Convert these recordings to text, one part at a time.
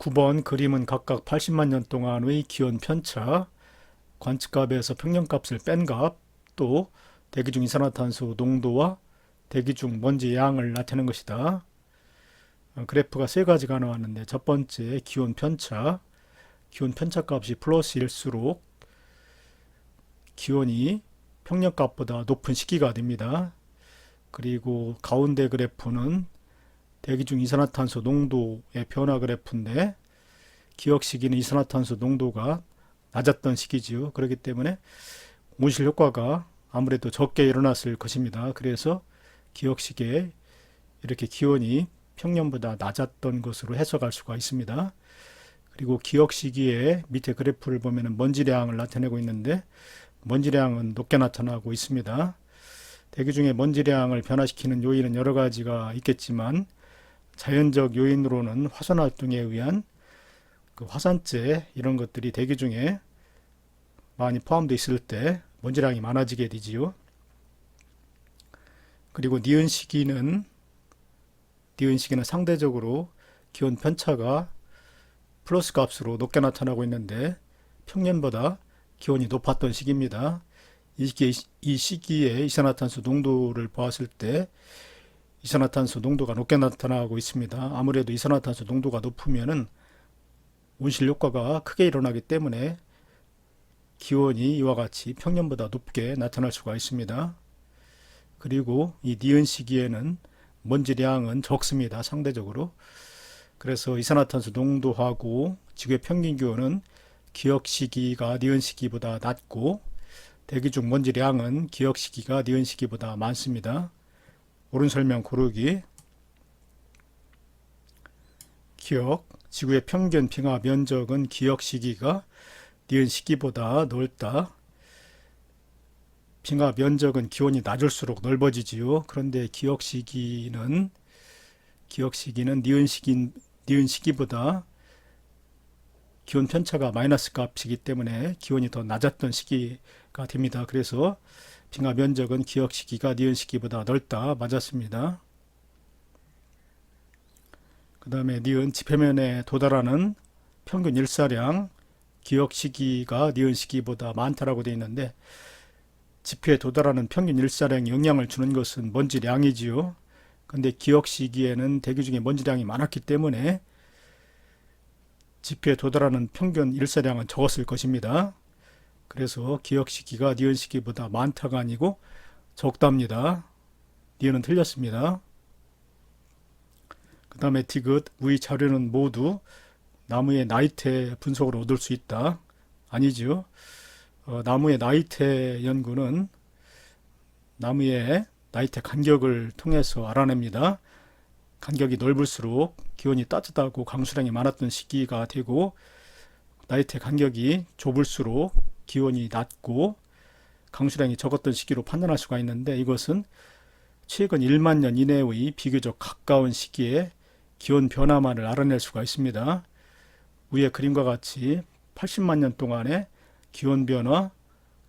9번 그림은 각각 80만 년 동안의 기온 편차, 관측값에서 평년값을 뺀 값, 또 대기 중 이산화탄소 농도와 대기 중 먼지 양을 나타낸 것이다. 그래프가 세 가지가 나왔는데 첫 번째 기온 편차, 기온 편차 값이 플러스일수록 기온이 평년값보다 높은 시기가 됩니다. 그리고 가운데 그래프는 대기 중 이산화탄소 농도의 변화 그래프인데 기억 시기는 이산화탄소 농도가 낮았던 시기지요. 그렇기 때문에 온실 효과가 아무래도 적게 일어났을 것입니다. 그래서 기억 시기에 이렇게 기온이 평년보다 낮았던 것으로 해석할 수가 있습니다. 그리고 기억 시기에 밑에 그래프를 보면 먼지량을 나타내고 있는데 먼지량은 높게 나타나고 있습니다. 대기 중에 먼지량을 변화시키는 요인은 여러 가지가 있겠지만 자연적 요인으로는 화산 활동에 의한 그 화산재 이런 것들이 대기 중에 많이 포함되어 있을 때 먼지량이 많아지게 되지요. 그리고 니은 시기는 상대적으로 기온 편차가 플러스 값으로 높게 나타나고 있는데 평년보다 기온이 높았던 시기입니다. 이 시기에 이산화탄소 농도를 보았을 때 이산화탄소 농도가 높게 나타나고 있습니다. 아무래도 이산화탄소 농도가 높으면은 온실 효과가 크게 일어나기 때문에 기온이 이와 같이 평년보다 높게 나타날 수가 있습니다. 그리고 이 니은 시기에는 먼지량은 적습니다. 상대적으로. 그래서 이산화탄소 농도하고 지구의 평균 기온은 기억 시기가 니은 시기보다 낮고 대기 중 먼지량은 기억 시기가 니은 시기보다 많습니다. 옳은 설명 고르기. 기억, 지구의 평균 빙하 면적은 기억 시기가 니은 시기보다 넓다. 빙하 면적은 기온이 낮을수록 넓어지지요. 그런데 기억 시기는 니은 시기보다 기온 편차가 마이너스 값이기 때문에 기온이 더 낮았던 시기가 됩니다. 그래서 빙하 면적은 기억 시기가 니은 시기보다 넓다. 맞았습니다. 그 다음에 니은 지표면에 도달하는 평균 일사량, 기억 시기가 니은 시기보다 많다라고 되어 있는데 지표에 도달하는 평균 일사량에 영향을 주는 것은 먼지량이지요. 근데 기억 시기에는 대기 중에 먼지량이 많았기 때문에 지표에 도달하는 평균 일사량은 적었을 것입니다. 그래서 기억 시기가 니은 시기보다 많다가 아니고 적답니다. 니은은 틀렸습니다. 그 다음에 디귿, 위 자료는 모두 나무의 나이테 분석으로 얻을 수 있다. 아니죠. 나무의 나이테 연구는 나무의 나이테 간격을 통해서 알아냅니다. 간격이 넓을수록 기온이 따뜻하고 강수량이 많았던 시기가 되고 나이테 간격이 좁을수록 기온이 낮고 강수량이 적었던 시기로 판단할 수가 있는데 이것은 최근 1만 년 이내의 비교적 가까운 시기에 기온 변화만을 알아낼 수가 있습니다. 위의 그림과 같이 80만 년 동안의 기온 변화,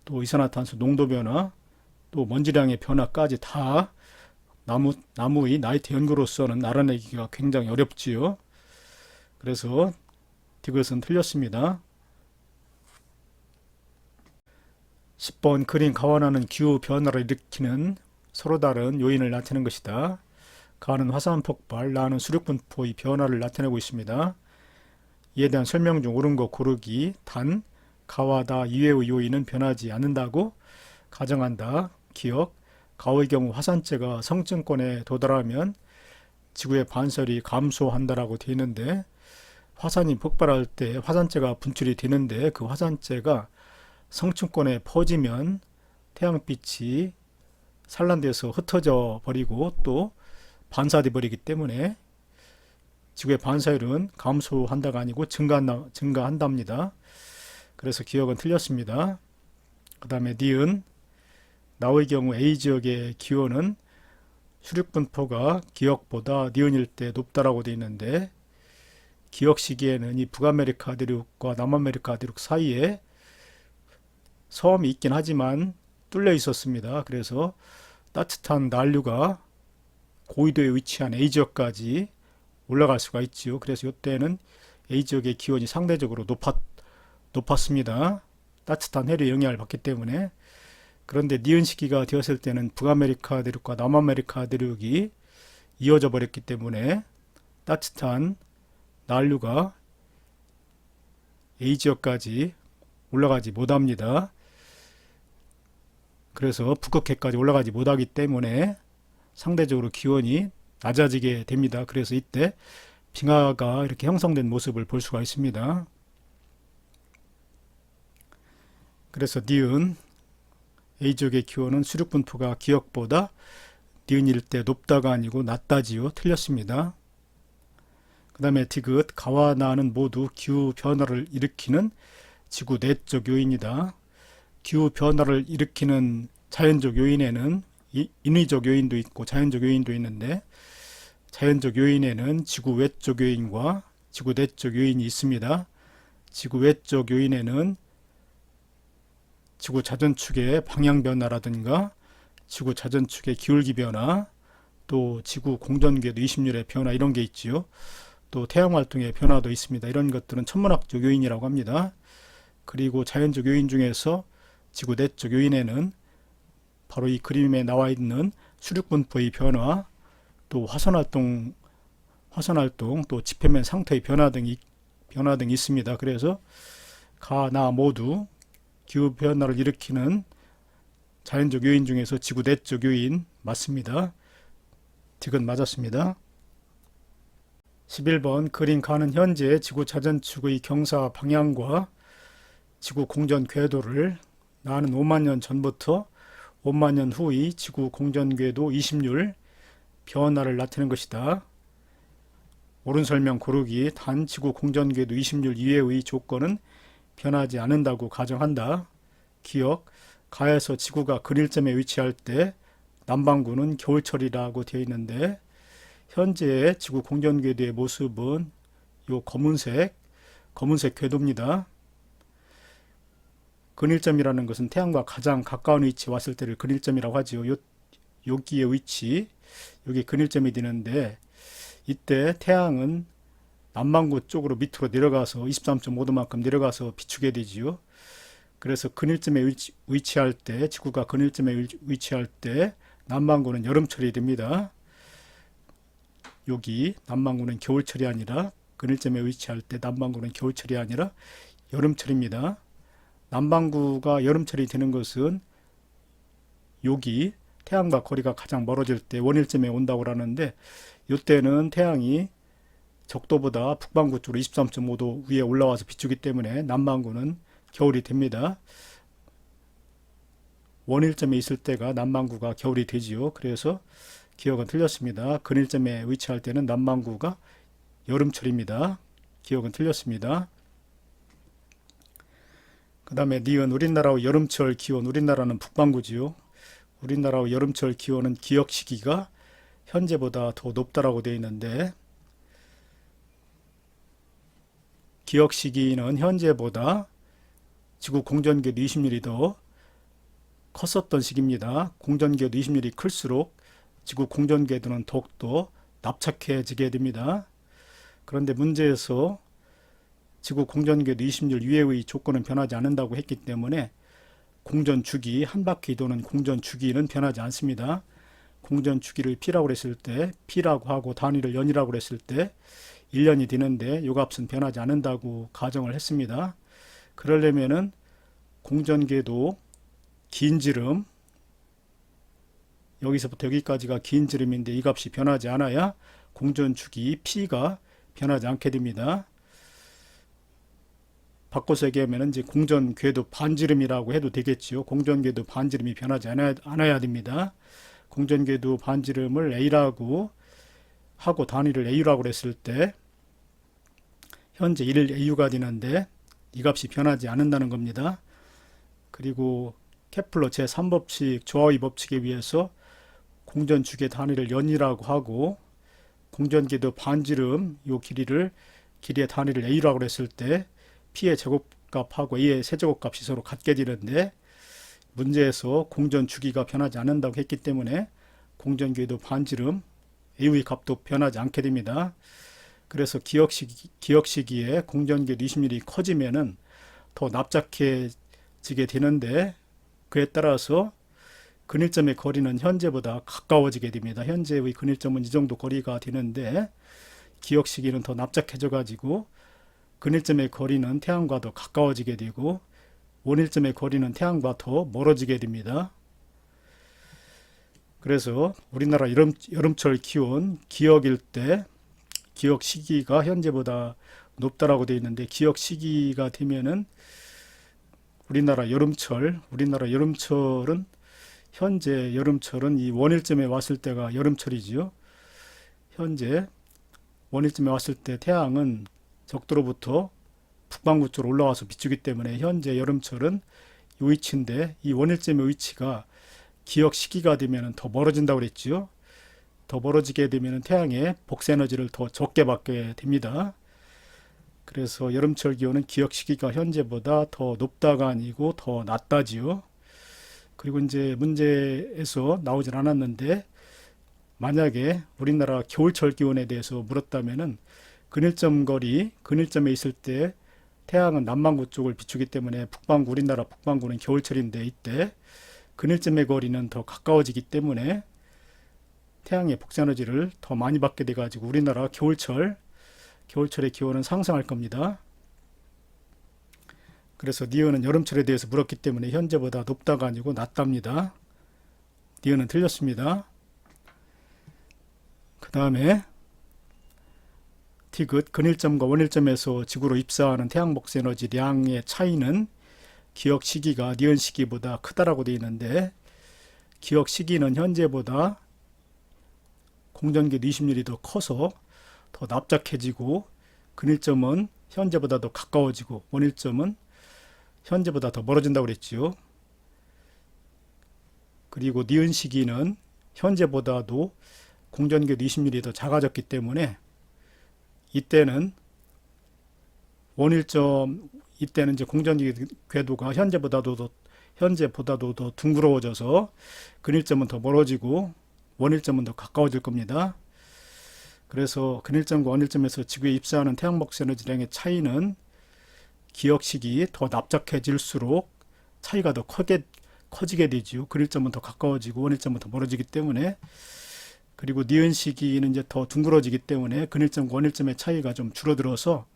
또 이산화탄소 농도 변화, 또 먼지량의 변화까지 다 나무의 나이테 연구로서는 알아내기가 굉장히 어렵지요. 그래서 디귿은 틀렸습니다. 10번 그림 가원하는 기후 변화를 일으키는 서로 다른 요인을 나타내는 것이다. 가는 화산 폭발, 나는 수륙 분포의 변화를 나타내고 있습니다. 이에 대한 설명 중 옳은 거 고르기. 단, 가와 다 이외의 요인은 변하지 않는다고 가정한다. 기억, 가의 경우 화산재가 성층권에 도달하면 지구의 반설이 감소한다라고 되어 있는데 화산이 폭발할 때 화산재가 분출이 되는데 그 화산재가 성층권에 퍼지면 태양빛이 산란돼서 흩어져 버리고 또 반사돼 버리기 때문에 지구의 반사율은 감소한다가 아니고 증가한답니다. 그래서 기억은 틀렸습니다. 그 다음에 니은, 나의 경우 A지역의 기온은 수륙분포가 기억보다 니은일 때 높다라고 되어 있는데 기억 시기에는 이 북아메리카 대륙과 남아메리카 대륙 사이에 섬이 있긴 하지만 뚫려 있었습니다. 그래서 따뜻한 난류가 고위도에 위치한 A지역까지 올라갈 수가 있지요. 그래서 이때는 A지역의 기온이 상대적으로 높았습니다. 따뜻한 해류의 영향을 받기 때문에. 그런데 니은 시기가 되었을 때는 북아메리카 대륙과 남아메리카 대륙이 이어져 버렸기 때문에 따뜻한 난류가 A지역까지 올라가지 못합니다. 그래서 북극해까지 올라가지 못하기 때문에 상대적으로 기온이 낮아지게 됩니다. 그래서 이때 빙하가 이렇게 형성된 모습을 볼 수가 있습니다. 그래서 니은 A지역의 기온은 수륙분포가 기역보다 니은일 때 높다가 아니고 낮다지요. 틀렸습니다. 그 다음에 디귿, 가와 나는 모두 기후변화를 일으키는 지구 내적 요인이다. 기후변화를 일으키는 자연적 요인에는 인위적 요인도 있고 자연적 요인도 있는데, 자연적 요인에는 지구 외적 요인과 지구 내적 요인이 있습니다. 지구 외적 요인에는 지구 자전축의 방향 변화라든가 지구 자전축의 기울기 변화, 또 지구 공전궤도 이심률의 변화, 이런 게 있지요. 또 태양 활동의 변화도 있습니다. 이런 것들은 천문학적 요인이라고 합니다. 그리고 자연적 요인 중에서 지구 내적 요인에는 바로 이 그림에 나와 있는 수륙분포의 변화, 또 화산활동, 또 지표면 상태의 변화 등이 있습니다. 그래서 가, 나 모두 기후변화를 일으키는 자연적 요인 중에서 지구 내적 요인 맞습니다. 디귿 맞았습니다. 11번 그림 가는 현재 지구 자전축의 경사 방향과 지구 공전 궤도를 나는 5만 년 전부터 5만 년 후의 지구 공전 궤도 이심률 변화를 나타낸 것이다. 옳은 설명 고르기. 단 지구 공전 궤도 이심률 이외의 조건은 변하지 않는다고 가정한다. 기억, 가에서 지구가 근일점에 위치할 때 남반구는 겨울철이라고 되어 있는데, 현재의 지구 공전 궤도의 모습은 요 검은색 궤도입니다. 근일점이라는 것은 태양과 가장 가까운 위치에 왔을 때를 근일점이라고 하지요. 여기의 위치, 여기 근일점이 되는데, 이때 태양은 남반구 쪽으로 밑으로 내려가서 23.5도만큼 내려가서 비추게 되지요. 그래서 근일점에 위치할 때, 지구가 근일점에 위치할 때 남반구는 여름철이 됩니다. 여기 남반구는 겨울철이 아니라, 근일점에 위치할 때 남반구는 겨울철이 아니라 여름철입니다. 남반구가 여름철이 되는 것은 여기 태양과 거리가 가장 멀어질 때 원일점에 온다고 하는데, 이때는 태양이 적도보다 북반구 쪽으로 23.5도 위에 올라와서 비추기 때문에 남반구는 겨울이 됩니다. 원일점에 있을 때가 남반구가 겨울이 되지요. 그래서 기억은 틀렸습니다. 근일점에 위치할 때는 남반구가 여름철입니다. 기억은 틀렸습니다. 그 다음에 니은 우리나라의 여름철 기온, 우리나라는 북반구지요. 우리나라의 여름철 기온은 기역 시기가 현재보다 더 높다라고 되어 있는데, 기역 시기는 현재보다 지구 공전궤도 이심률이 더 컸었던 시기입니다. 공전궤도 이심률이 클수록 지구 공전궤도는 더욱더 납작해지게 됩니다. 그런데 문제에서 지구 공전궤도 이심률 이외의 조건은 변하지 않는다고 했기 때문에 공전주기, 한 바퀴 도는 공전주기는 변하지 않습니다. 공전주기를 P라고 했을 때, P라고 하고 단위를 년이라고 했을 때 1년이 되는데, 요 값은 변하지 않는다고 가정을 했습니다. 그러려면은 공전궤도 긴 지름, 여기서부터 여기까지가 긴 지름인데 이 값이 변하지 않아야 공전주기 P가 변하지 않게 됩니다. 바꿔서 얘기하면 이제 공전궤도 반지름이라고 해도 되겠지요. 공전궤도 반지름이 변하지 않아야 됩니다. 공전궤도 반지름을 A라고 하고 단위를 AU라고 했을 때 현재 1AU가 되는데 이 값이 변하지 않는다는 겁니다. 그리고 케플러 제3법칙 조하의 법칙에 의해서 공전주기의 단위를 년이라고 하고 공전궤도 반지름 요 길이의 단위를 A라고 했을 때 P의 제곱값하고 A의 세제곱값이 서로 같게 되는데, 문제에서 공전주기가 변하지 않는다고 했기 때문에 공전궤도 반지름 A의 값도 변하지 않게 됩니다. 그래서 기역 시기에 공전계 20mm이 커지면은 더 납작해지게 되는데, 그에 따라서 근일점의 거리는 현재보다 가까워지게 됩니다. 현재의 근일점은 이 정도 거리가 되는데 기역 시기는 더 납작해져 가지고 근일점의 거리는 태양과 더 가까워지게 되고 원일점의 거리는 태양과 더 멀어지게 됩니다. 그래서 우리나라 여름철 기온 기역일 때 기역 시기가 현재보다 높다라고 되어 있는데, 기역 시기가 되면은 우리나라 여름철은 현재 여름철은 이 원일점에 왔을 때가 여름철이지요. 현재 원일점에 왔을 때 태양은 적도로부터 북반구 쪽으로 올라와서 비추기 때문에 현재 여름철은 이 위치인데, 이 원일점의 위치가 기역 시기가 되면 더 멀어진다고 그랬지요. 더 멀어지게 되면 태양의 복사에너지를 더 적게 받게 됩니다. 그래서 여름철 기온은 기역 시기가 현재보다 더 높다가 아니고 더 낮다지요. 그리고 이제 문제에서 나오진 않았는데, 만약에 우리나라 겨울철 기온에 대해서 물었다면은 근일점에 있을 때 태양은 남반구 쪽을 비추기 때문에 우리나라 북반구는 겨울철인데, 이때 근일점의 거리는 더 가까워지기 때문에 태양의 복사에너지를 더 많이 받게 돼 가지고 우리나라 겨울철의 기온은 상승할 겁니다. 그래서 니은은 여름철에 대해서 물었기 때문에 현재보다 높다가 아니고 낮답니다. 니은은 틀렸습니다. 그 다음에 디귿, 근일점과 원일점에서 지구로 입사하는 태양 복사에너지량의 차이는 기역 시기가 니은 시기보다 크다라고 되어 있는데, 기역 시기는 현재보다 공전계 20mm 더 커서 더 납작해지고, 근일점은 현재보다 더 가까워지고 원일점은 현재보다 더 멀어진다고 그랬지요. 그리고 니은 시기는 현재보다도 공전계 20mm 더 작아졌기 때문에 이때는 이제 공전계 궤도가 현재보다도 더 둥그러워져서 근일점은 더 멀어지고 원일점은 더 가까워질 겁니다. 그래서 근일점과 원일점에서 지구에 입사하는 태양 복사에너지량의 차이는 기역 시기 더 납작해질수록 차이가 더 커지게 되지요. 근일점은 더 가까워지고 원일점은 더 멀어지기 때문에. 그리고 니은 시기는 이제 더 둥그러지기 때문에 근일점과 원일점의 차이가 좀 줄어들어서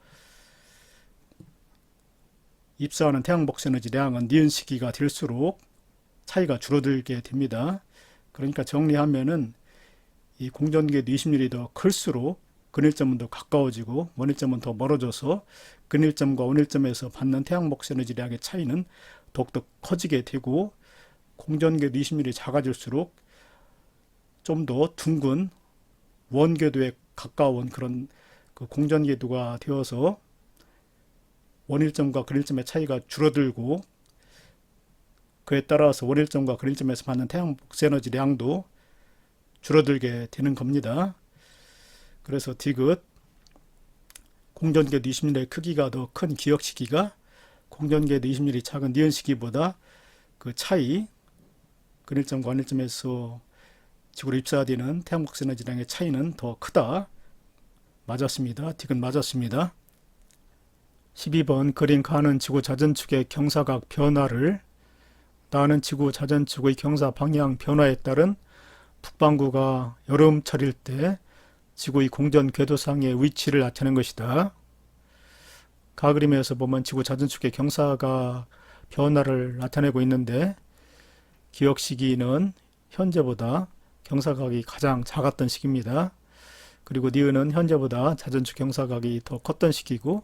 입사하는 태양 복사에너지량은 니은 시기가 될수록 차이가 줄어들게 됩니다. 그러니까 정리하면은 이 공전계 20mm 더 클수록 근일점은 더 가까워지고 원일점은 더 멀어져서 근일점과 원일점에서 받는 태양 복사에너지량의 차이는 더욱더 커지게 되고, 공전계 20mm 작아질수록 좀 더 둥근 원궤도에 가까운 그런 공전궤도가 되어서 원일점과 근일점의 차이가 줄어들고, 그에 따라서 원일점과 근일점에서 받는 태양 복사에너지량도 줄어들게 되는 겁니다. 그래서 디귿, 공전계 20mm의 크기가 더 큰 기역 시기가 공전계 20mm 작은 니은 시기보다 그 차이, 근일점과 원일점에서 지구로 입사되는 태양 복사에너지량의 차이는 더 크다. 맞았습니다. 디귿 맞았습니다. 12번 그림 가는 지구 자전축의 경사각 변화를 나는 지구 자전축의 경사 방향 변화에 따른 북반구가 여름철일 때 지구의 공전 궤도상의 위치를 나타낸 것이다. 가그림에서 보면 지구 자전축의 경사각 변화를 나타내고 있는데, 기역 시기는 현재보다 경사각이 가장 작았던 시기입니다. 그리고 니은은 현재보다 자전축 경사각이 더 컸던 시기고,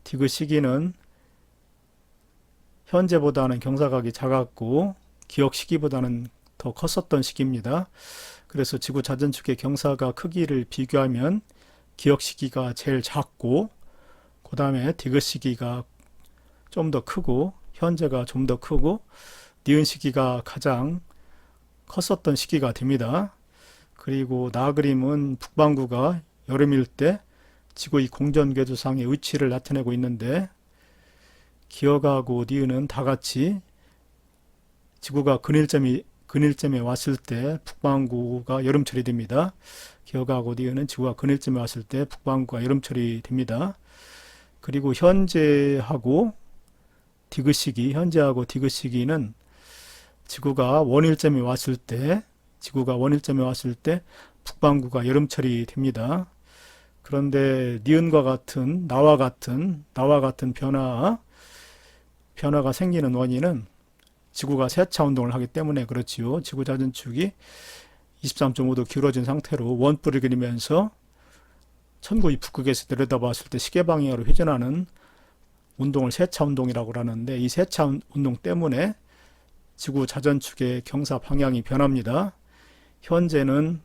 디귿 시기는 현재보다는 경사각이 작았고 기역 시기보다는 더 컸었던 시기입니다. 그래서 지구 자전축의 경사각 크기를 비교하면 기역 시기가 제일 작고, 그 다음에 디귿 시기가 좀 더 크고 현재가 좀 더 크고 니은 시기가 가장 컸었던 시기가 됩니다. 그리고 나그림은 북반구가 여름일 때 지구의 공전궤도상의 위치를 나타내고 있는데, 기역하고 니은은 다 같이 지구가 근일점에 왔을 때 북반구가 여름철이 됩니다. 기억하고 니은은 지구가 근일점에 왔을 때 북반구가 여름철이 됩니다. 그리고 현재하고 디귿 시기는 지구가 원일점에 왔을 때 북반구가 여름철이 됩니다. 그런데 니은과 같은 나와 같은 변화가 생기는 원인은 지구가 세차 운동을 하기 때문에 그렇지요. 지구 자전축이 23.5도 기울어진 상태로 원뿔을 그리면서 천국이 북극에서 내려다봤을 때 시계 방향으로 회전하는 운동을 세차 운동이라고 하는데, 이 세차 운동 때문에 지구 자전축의 경사 방향이 변합니다. 현재는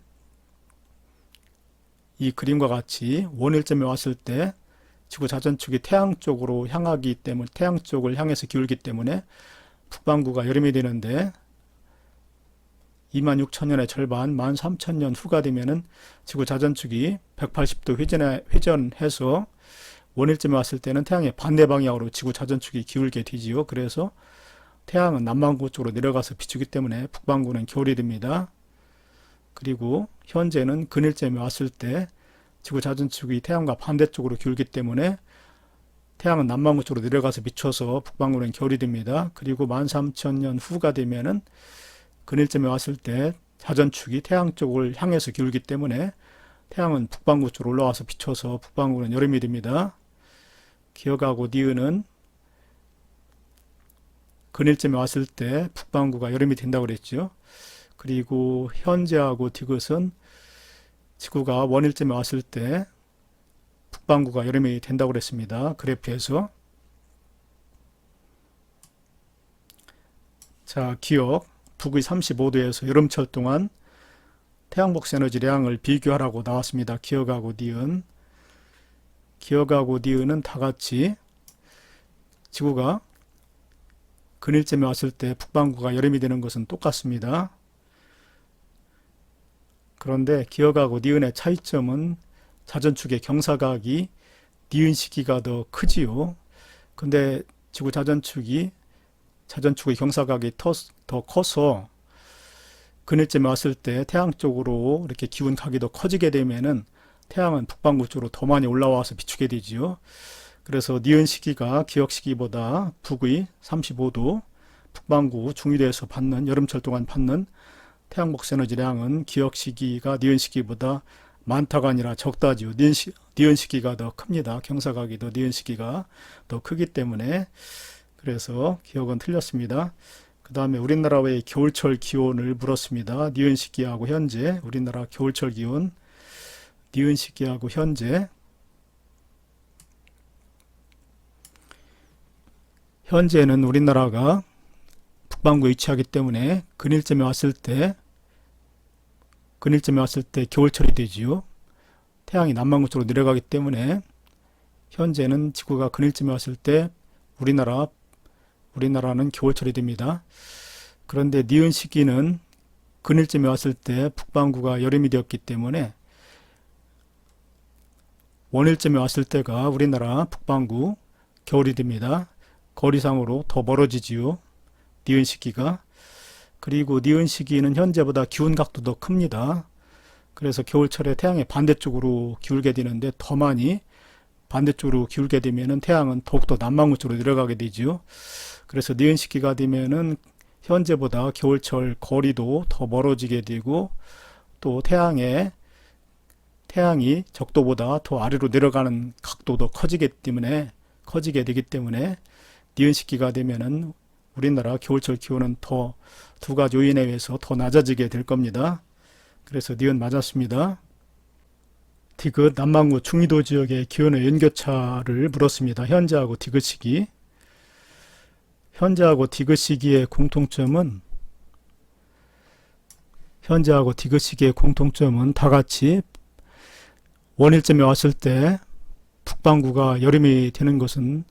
이 그림과 같이 원일점에 왔을 때 지구 자전축이 태양 쪽으로 향하기 때문에, 태양 쪽을 향해서 기울기 때문에 북반구가 여름이 되는데, 26,000년의 절반 13,000년 후가 되면은 지구 자전축이 180도 회전해서 원일점에 왔을 때는 태양의 반대 방향으로 지구 자전축이 기울게 되지요. 그래서 태양은 남반구 쪽으로 내려가서 비추기 때문에 북반구는 겨울이 됩니다. 그리고 현재는 근일점에 왔을 때 지구 자전축이 태양과 반대쪽으로 기울기 때문에 태양은 남반구 쪽으로 내려가서 비춰서 북반구는 겨울이 됩니다. 그리고 13,000년 후가 되면은 근일점에 왔을 때 자전축이 태양 쪽을 향해서 기울기 때문에 태양은 북반구 쪽으로 올라와서 비춰서 북반구는 여름이 됩니다. 기억하고 니은은 근일점에 왔을 때 북반구가 여름이 된다고 그랬죠. 그리고 현재하고 디귿은 지구가 원일점에 왔을 때 북반구가 여름이 된다고 그랬습니다. 그래프에서. 자, 기억. 북위 35도에서 여름철 동안 태양복사 에너지량을 비교하라고 나왔습니다. 기억하고 니은. 기억하고 니은은 다같이 지구가 근일점에 왔을 때 북반구가 여름이 되는 것은 똑같습니다. 그런데 기억하고 니은의 차이점은 자전축의 경사각이 니은 시기가 더 크지요. 근데 지구 자전축의 경사각이 더 커서 근일점에 왔을 때 태양 쪽으로 이렇게 기운 각이 더 커지게 되면은 태양은 북반구 쪽으로 더 많이 올라와서 비추게 되지요. 그래서 니은 시기가 기억 시기보다 북위 35도, 북반구 중위도에서 받는 여름철 동안 받는 태양 복사 에너지량은 기억 시기가 니은 시기보다 많다가 아니라 적다지요. 니은 시기가 더 큽니다. 경사각이 더 니은 시기가 더 크기 때문에. 그래서 기억은 틀렸습니다. 그 다음에 우리나라의 겨울철 기온을 물었습니다. 니은 시기하고 현재. 우리나라 겨울철 기온 니은 시기하고 현재. 현재는 우리나라가 북반구에 위치하기 때문에 근일점에 왔을 때 겨울철이 되지요. 태양이 남반구 쪽으로 내려가기 때문에 현재는 지구가 근일점에 왔을 때 우리나라는 겨울철이 됩니다. 그런데 니은 시기는 근일점에 왔을 때 북반구가 여름이 되었기 때문에 원일점에 왔을 때가 우리나라 북반구 겨울이 됩니다. 거리상으로 더 멀어지지요. 니은 시기가. 그리고 니은 시기는 현재보다 기운 각도 더 큽니다. 그래서 겨울철에 태양의 반대쪽으로 기울게 되는데 더 많이 반대쪽으로 기울게 되면은 태양은 더욱더 남반구 쪽으로 내려가게 되지요. 그래서 니은 시기가 되면은 현재보다 겨울철 거리도 더 멀어지게 되고 또 태양이 적도보다 더 아래로 내려가는 각도도 커지게 되기 때문에 니은 시기가 되면은 우리나라 겨울철 기온은 더 두 가지 요인에 의해서 더 낮아지게 될 겁니다. 그래서 니은 맞았습니다. 디귿 남반구 중위도 지역의 기온의 연교차를 물었습니다. 현재하고 디귿 시기. 현재하고 디귿 시기의 공통점은 다같이 원일점에 왔을 때 북반구가 여름이 되는 것은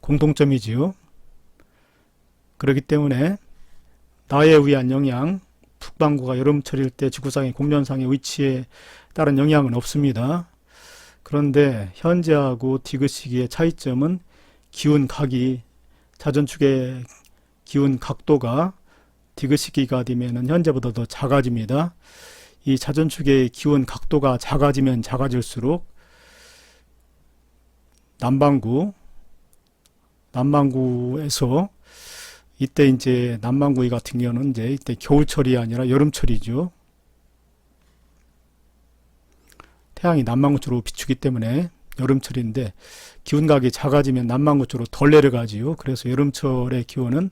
공통점이지요. 그렇기 때문에 나에 의한 영향, 북반구가 여름철일 때 지구상의 공전상의 위치에 따른 영향은 없습니다. 그런데 현재하고 디귿 시기의 차이점은 기운 각이, 자전축의 기운 각도가 디귿시기가 되면은 현재보다 더 작아집니다. 이 자전축의 기온 각도가 작아지면 작아질수록 남반구에서 이때 이제 남반구 같은 경우는 이제 이때 겨울철이 아니라 여름철이죠. 태양이 남반구 쪽으로 비추기 때문에 여름철인데 기온각이 작아지면 남반구 쪽으로 덜 내려가지요. 그래서 여름철의 기온은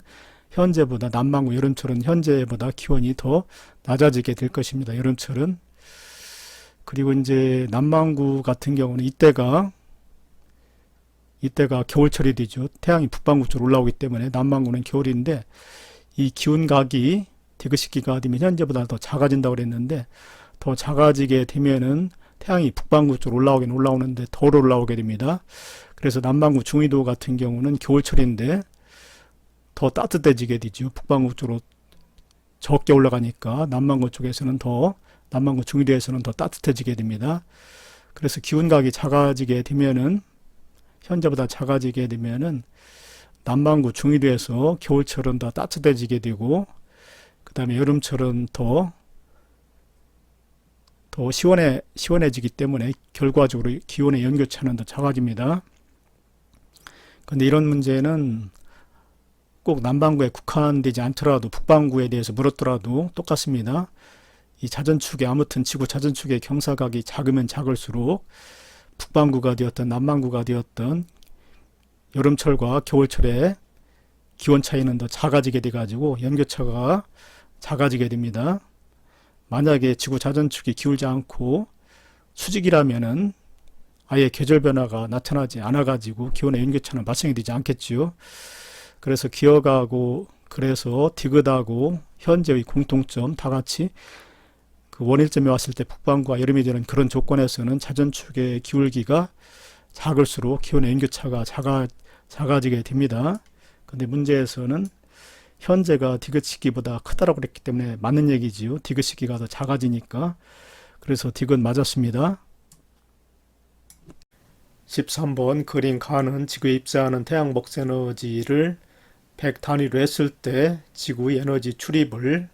현재보다 남반구 여름철은 현재보다 기온이 더 낮아지게 될 것입니다. 여름철은. 그리고 이제 남반구 같은 경우는 이때가 겨울철이 되죠. 태양이 북반구 쪽으로 올라오기 때문에 남반구는 겨울인데 이 기온각이 디귿시기가 되면 현재보다 더 작아진다고 그랬는데 더 작아지게 되면은 태양이 북반구 쪽으로 올라오는데 덜 올라오게 됩니다. 그래서 남반구 중위도 같은 경우는 겨울철인데 더 따뜻해지게 되죠. 북반구 쪽으로 적게 올라가니까 남반구 중위도에서는 더 따뜻해지게 됩니다. 그래서 기온각이 작아지게 되면은 현재보다 작아지게 되면은 남반구 중위도에서 겨울철은 더 따뜻해지게 되고 그 다음에 여름철은 더 시원해지기 때문에 결과적으로 기온의 연교차는 더 작아집니다. 근데 이런 문제는 꼭 남반구에 국한되지 않더라도 북반구에 대해서 물었더라도 똑같습니다. 이 자전축의 아무튼 지구 자전축의 경사각이 작으면 작을수록 북반구가 되었던 남반구가 되었던 여름철과 겨울철의 기온 차이는 더 작아지게 돼 가지고 연교차가 작아지게 됩니다. 만약에 지구 자전축이 기울지 않고 수직이라면은 아예 계절 변화가 나타나지 않아 가지고 기온의 연교차는 발생이 되지 않겠지요. 그래서 기억하고 그래서 디귿하고 현재의 공통점 다 같이 그 원일점에 왔을 때 북반구와 여름이 되는 그런 조건에서는 자전축의 기울기가 작을수록 기온의 연교차가 작아지게 됩니다. 근데 문제에서는 현재가 디귿시기보다 크다라고 그랬기 때문에 맞는 얘기지요. 디귿시기가 더 작아지니까. 그래서 디귿 맞았습니다. 13번 그림 가는 지구에 입사하는 태양 먹세 에너지를 100 단위로 했을 때 지구의 에너지 출입을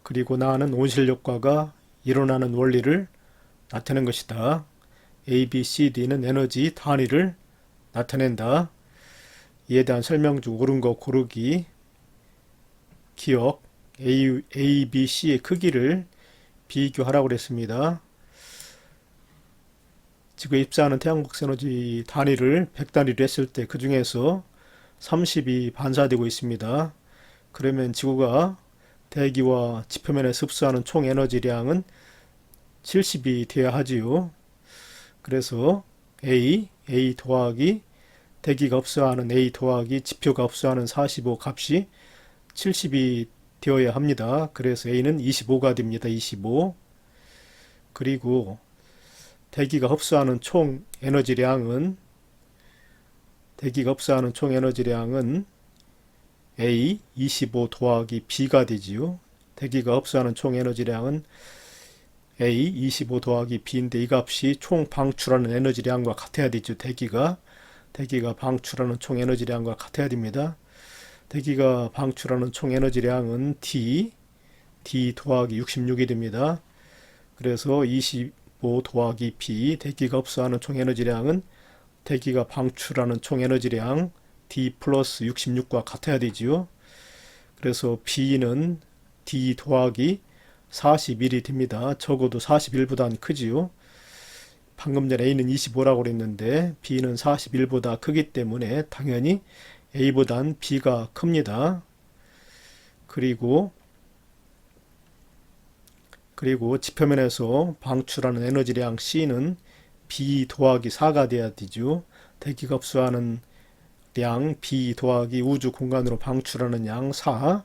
그리고 나는 온실효과가 일어나는 원리를 나타낸 것이다. A, B, C, D는 에너지 단위를 나타낸다. 이에 대한 설명 중 옳은 거 고르기. 기억 A, B, C의 크기를 비교하라고 그랬습니다. 지구에 입사하는 태양 먹세 에너지 단위를 100단위로 했을 때 그 중에서 30이 반사되고 있습니다. 그러면 지구가 대기와 지표면에 흡수하는 총 에너지량은 70이 되어야 하지요. 그래서 A 더하기 대기가 흡수하는 A 더하기 지표가 흡수하는 45 값이 70이 되어야 합니다. 그래서 A는 25가 됩니다. 25. 그리고 대기가 흡수하는 총 에너지량은 A 25 더하기 B가 되지요. 대기가 흡수하는 총 에너지량은 A 25 더하기 B인데 이 값이 총 방출하는 에너지량과 같아야 되죠. 대기가 방출하는 총 에너지량과 같아야 됩니다. 대기가 방출하는 총 에너지량은 D 더하기 66이 됩니다. 그래서 25 더하기 B 대기가 흡수하는 총 에너지량은 대기가 방출하는 총 에너지량 D 플러스 66과 같아야 되지요. 그래서 B는 D 더하기 41이 됩니다. 적어도 41보다는 크지요. 방금 전에 A는 25라고 그랬는데 B는 41보다 크기 때문에 당연히 A보단 B가 큽니다. 그리고 지표면에서 방출하는 에너지량 C는 B 더하기 4가 돼야 되죠. 대기가 흡수하는 량 B 더하기 우주 공간으로 방출하는 양 4.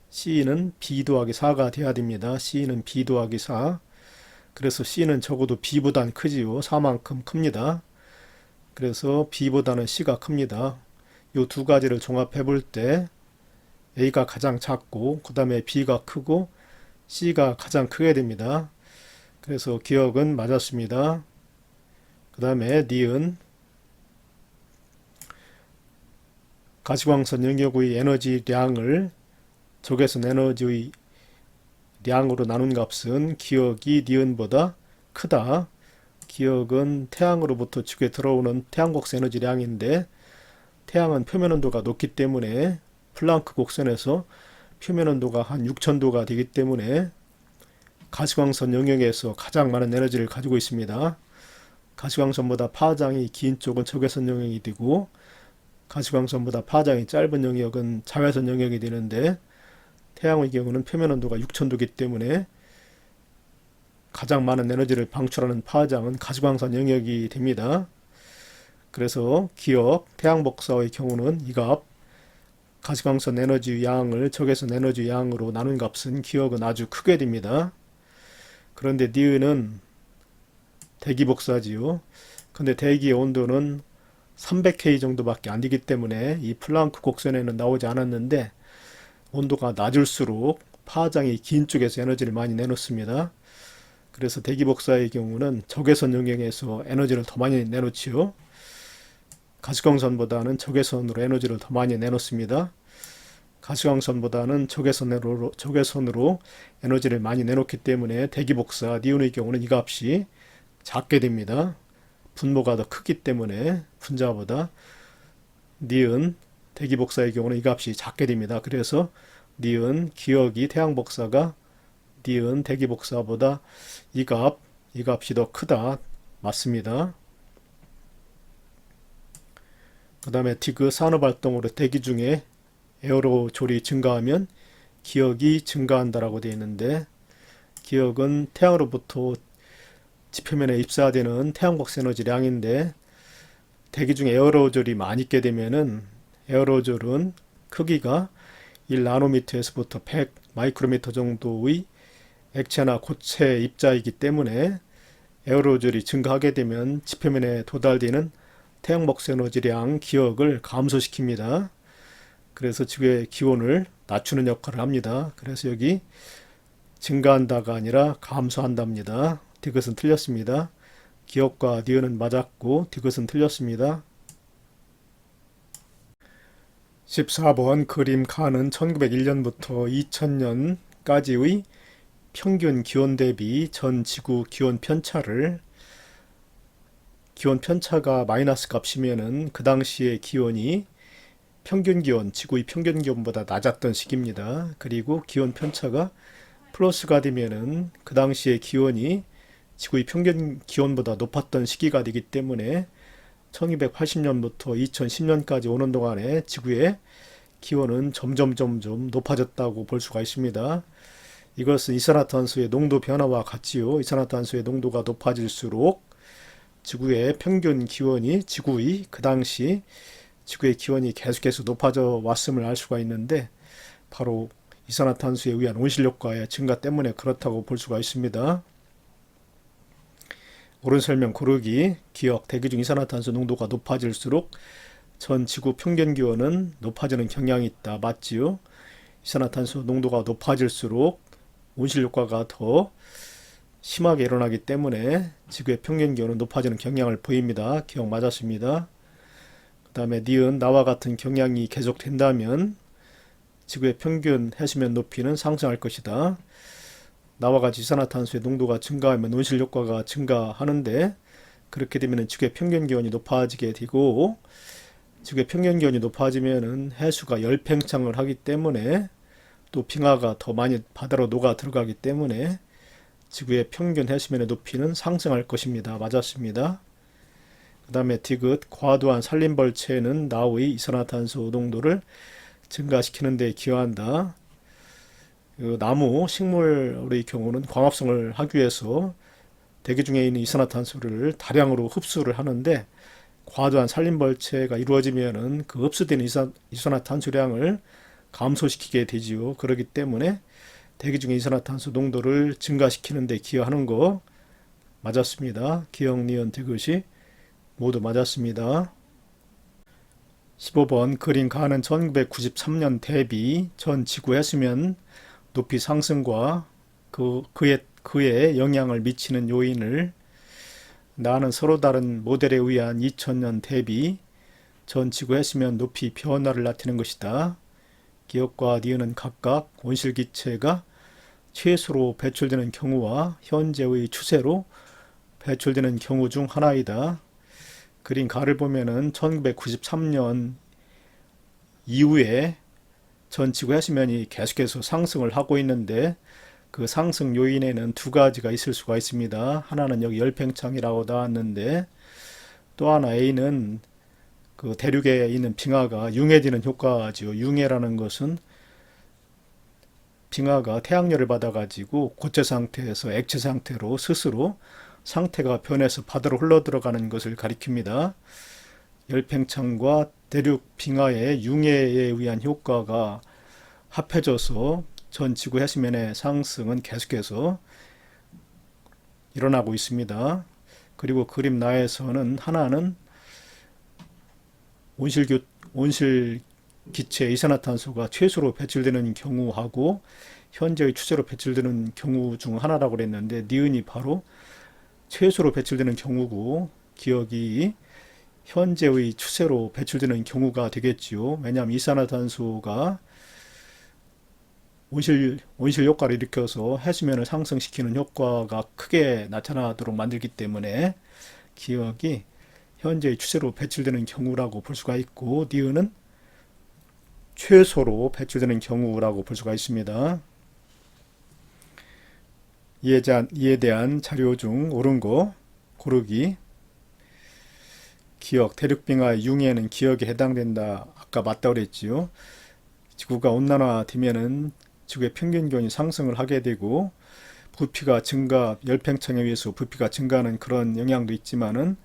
C는 B 더하기 4가 돼야 됩니다. C는 B 더하기 4. 그래서 C는 적어도 B보단 크지요. 4만큼 큽니다. 그래서 B보다는 C가 큽니다. 이 두 가지를 종합해 볼 때 A가 가장 작고 그 다음에 B가 크고 C가 가장 크게 됩니다. 그래서 기억은 맞았습니다. 그 다음에 니은 가시광선 연결구의 에너지량을 적외선 에너지의 량으로 나눈 값은 기억이 니은보다 크다. 기억은 태양으로부터 지구에 들어오는 태양곡선 에너지량인데 태양은 표면 온도가 높기 때문에 플랑크 곡선에서 표면 온도가 한 6000도가 되기 때문에 가시광선 영역에서 가장 많은 에너지를 가지고 있습니다. 가시광선보다 파장이 긴 쪽은 적외선 영역이 되고 가시광선보다 파장이 짧은 영역은 자외선 영역이 되는데 태양의 경우는 표면 온도가 6000도이기 때문에 가장 많은 에너지를 방출하는 파장은 가시광선 영역이 됩니다. 그래서 기억, 태양 복사의 경우는 이 값, 가시광선 에너지 양을 적외선 에너지 양으로 나눈 값은 기억은 아주 크게 됩니다. 그런데 니은은 대기 복사지요. 근데 대기의 온도는 300K 정도밖에 안 되기 때문에 이 플랑크 곡선에는 나오지 않았는데 온도가 낮을수록 파장이 긴 쪽에서 에너지를 많이 내놓습니다. 그래서 대기 복사의 경우는 적외선 영역에서 에너지를 더 많이 내놓지요. 가시광선보다는 적외선으로 에너지를 더 많이 내놓습니다. 가시광선보다는 적외선으로 에너지를 많이 내놓기 때문에 대기 복사 니온의 경우는 이 값이 작게 됩니다. 분모가 더 크기 때문에 분자보다 니은 대기 복사의 경우는 이 값이 작게 됩니다. 그래서 니은 기억이 태양 복사가 니은 대기 복사보다 이 값이 더 크다. 맞습니다. 그 다음에 디귿 산업활동으로 대기 중에 에어로졸이 증가하면 기억이 증가한다라고 되어 있는데 기억은 태양으로부터 지표면에 입사되는 태양광선 에너지량인데 대기 중에 에어로졸이 많이 있게 되면은 에어로졸은 크기가 1나노미터에서부터 100 마이크로미터 정도의 액체나 고체 입자이기 때문에 에어로졸이 증가하게 되면 지표면에 도달되는 태양광선 에너지량 기억을 감소시킵니다. 그래서 지구의 기온을 낮추는 역할을 합니다. 그래서 여기 증가한다가 아니라 감소한답니다. 디귿은 틀렸습니다. 기억과 니은은 맞았고 디귿은 틀렸습니다. 14번 그림 칸은 1901년부터 2000년까지의 평균 기온 대비 전 지구 기온 편차를 기온 편차가 마이너스 값이면은 그 당시의 기온이 평균 기온, 지구의 평균 기온보다 낮았던 시기입니다. 그리고 기온 편차가 플러스가 되면은 그 당시의 기온이 지구의 평균 기온보다 높았던 시기가 되기 때문에 1280년부터 2010년까지 오는 동안에 지구의 기온은 점점 높아졌다고 볼 수가 있습니다. 이것은 이산화탄소의 농도 변화와 같지요. 이산화탄소의 농도가 높아질수록 지구의 평균 기온이 지구의 그 당시 지구의 기온이 계속해서 높아져 왔음을 알 수가 있는데 바로 이산화탄소에 의한 온실효과의 증가 때문에 그렇다고 볼 수가 있습니다. 옳은 설명 고르기 기억 대기 중 이산화탄소 농도가 높아질수록 전 지구 평균 기온은 높아지는 경향이 있다. 맞지요? 이산화탄소 농도가 높아질수록 온실효과가 더 심하게 일어나기 때문에 지구의 평균 기온은 높아지는 경향을 보입니다. 기억 맞았습니다. 그 다음에 니은 나와 같은 경향이 계속된다면 지구의 평균 해수면 높이는 상승할 것이다. 나와 같이 이산화탄소의 농도가 증가하면 온실효과가 증가하는데 그렇게 되면 지구의 평균 기온이 높아지게 되고 지구의 평균 기온이 높아지면 해수가 열팽창을 하기 때문에 또 빙하가 더 많이 바다로 녹아 들어가기 때문에 지구의 평균 해수면의 높이는 상승할 것입니다. 맞았습니다. 그 다음에 디귿 과도한 산림벌채는 나의 이산화탄소 농도를 증가시키는 데 기여한다. 나무, 식물의 경우는 광합성을 하기 위해서 대기 중에 있는 이산화탄소를 다량으로 흡수를 하는데 과도한 산림벌채가 이루어지면은 그 흡수되는 이산화탄소량을 감소시키게 되지요. 그렇기 때문에 대기 중에 이산화탄소 농도를 증가시키는 데 기여하는 거 맞았습니다. 기억, 니은, 디귿이 모두 맞았습니다. 15번 그림 가는 1993년 대비 전 지구 해수면 높이 상승과 그에 영향을 미치는 요인을 나는 서로 다른 모델에 의한 2000년 대비 전 지구 해수면 높이 변화를 나타낸 것이다. 기역과 니은은 각각 온실기체가 최소로 배출되는 경우와 현재의 추세로 배출되는 경우 중 하나이다. 그린 가를 보면은 1993년 이후에 전 지구 해수면이 계속해서 상승을 하고 있는데 그 상승 요인에는 두 가지가 있을 수가 있습니다. 하나는 여기 열팽창이라고 나왔는데 또 하나 A는 그 대륙에 있는 빙하가 융해지는 효과지요. 융해라는 것은 빙하가 태양열을 받아가지고 고체 상태에서 액체 상태로 스스로 상태가 변해서 바다로 흘러 들어가는 것을 가리킵니다. 열팽창과 대륙 빙하의 융해에 의한 효과가 합해져서 전 지구 해수면의 상승은 계속해서 일어나고 있습니다. 그리고 그림 나에서는 하나는 온실기체 이산화탄소가 최소로 배출되는 경우하고 현재의 추세로 배출되는 경우 중 하나라고 그랬는데 니은이 바로 최소로 배출되는 경우고 기억이 현재의 추세로 배출되는 경우가 되겠지요. 왜냐하면 이산화탄소가 온실 효과를 일으켜서 해수면을 상승시키는 효과가 크게 나타나도록 만들기 때문에 기억이 현재의 추세로 배출되는 경우라고 볼 수가 있고 니은은 최소로 배출되는 경우라고 볼 수가 있습니다. 이에 대한 자료 중 옳은 거 고르기. 기억, 대륙빙하의 융해는 기억에 해당된다. 아까 맞다고 그랬지요. 지구가 온난화되면은 지구의 평균 기온이 상승을 하게 되고 부피가 증가, 열팽창에 의해서 부피가 증가하는 그런 영향도 있지만은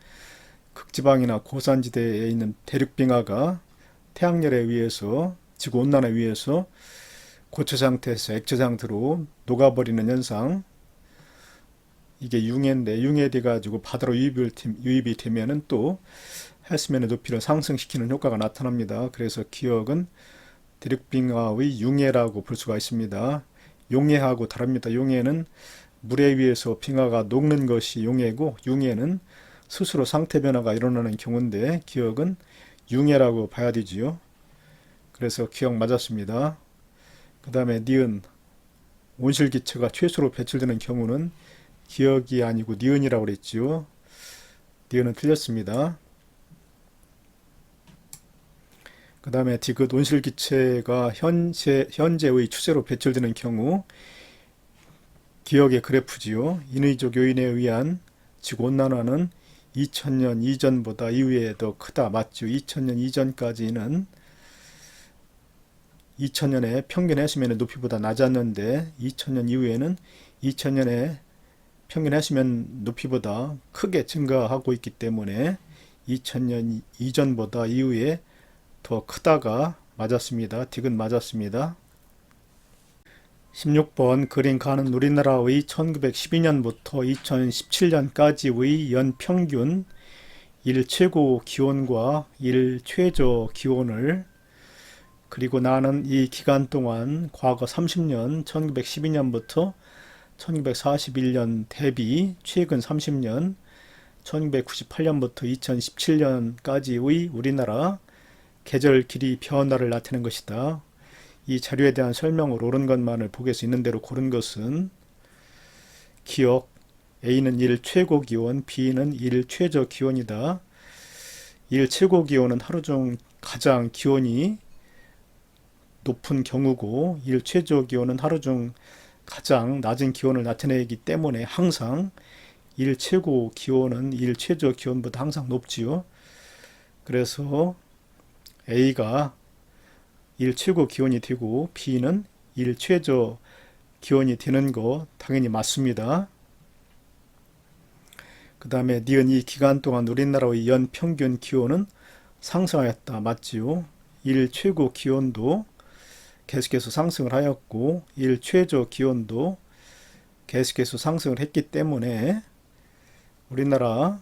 극지방이나 고산지대에 있는 대륙빙하가 태양열에 의해서 지구 온난화에 의해서 고체 상태에서 액체 상태로 녹아버리는 현상, 이게 융해인데 융해돼 가지고 바다로 유입이 되면은 또 해수면의 높이를 상승시키는 효과가 나타납니다. 그래서 기억은 대륙빙하의 융해라고 볼 수가 있습니다. 용해하고 다릅니다. 용해는 물에 의해서 빙하가 녹는 것이 용해고 융해는 스스로 상태 변화가 일어나는 경우인데 기억은 융해라고 봐야 되지요. 그래서 기억 맞았습니다. 그 다음에 니은 온실기체가 최소로 배출되는 경우는 기억이 아니고 니은이라고 그랬지요. 니은은 틀렸습니다. 그 다음에 디귿 온실기체가 현재의 추세로 배출되는 경우 기억의 그래프지요. 인위적 요인에 의한 지구온난화는 2000년 이전보다 이후에 더 크다. 맞죠? 2000년 이전까지는 2000년에 평균 해수면의 높이보다 낮았는데 2000년 이후에는 2000년에 평균 해수면 높이보다 크게 증가하고 있기 때문에 2000년 이전보다 이후에 더 크다가 맞았습니다. 디귿 맞았습니다. 16번 그린 가는 우리나라의 1912년부터 2017년까지의 연평균 일 최고 기온과 일 최저 기온을 그리고 나는 이 기간 동안 과거 30년 1912년부터 1941년 대비 최근 30년 1998년부터 2017년까지의 우리나라 계절 길이 변화를 나타낸 것이다. 이 자료에 대한 설명을 옳은 것만을 보게 수 있는 대로 고른 것은 기억 A는 일 최고 기온, B는 일 최저 기온이다. 일 최고 기온은 하루 중 가장 기온이 높은 경우고 일 최저 기온은 하루 중 가장 낮은 기온을 나타내기 때문에 항상 일 최고 기온은 일 최저 기온보다 항상 높지요. 그래서 A가 일 최고 기온이 되고 B는 일 최저 기온이 되는 거 당연히 맞습니다. 그 다음에 니은 이 기간 동안 우리나라의 연평균 기온은 상승하였다. 맞지요? 일 최고 기온도 계속해서 상승을 하였고 일 최저 기온도 계속해서 상승을 했기 때문에 우리나라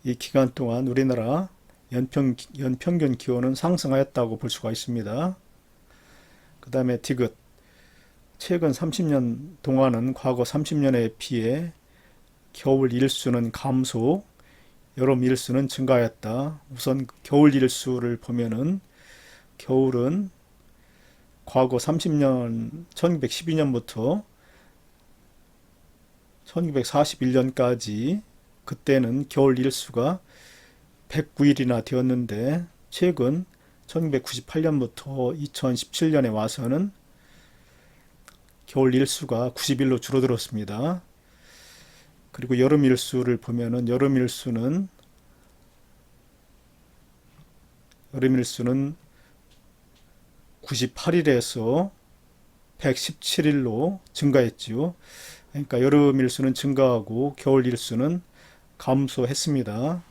이 기간 동안 우리나라 연평균 기온은 상승하였다고 볼 수가 있습니다. 그 다음에 디귿 최근 30년 동안은 과거 30년에 비해 겨울 일수는 감소, 여름 일수는 증가하였다. 우선 겨울 일수를 보면은 겨울은 과거 30년, 1912년부터 1941년까지 그때는 겨울 일수가 109일이나 되었는데 최근 1998년부터 2017년에 와서는 겨울 일수가 90일로 줄어들었습니다. 그리고 여름 일수를 보면은 여름 일수는 98일에서 117일로 증가했지요. 그러니까 여름 일수는 증가하고 겨울 일수는 감소했습니다.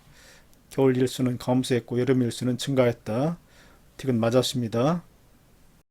겨울 일수는 감소했고 여름 일수는 증가했다. 이건 맞았습니다.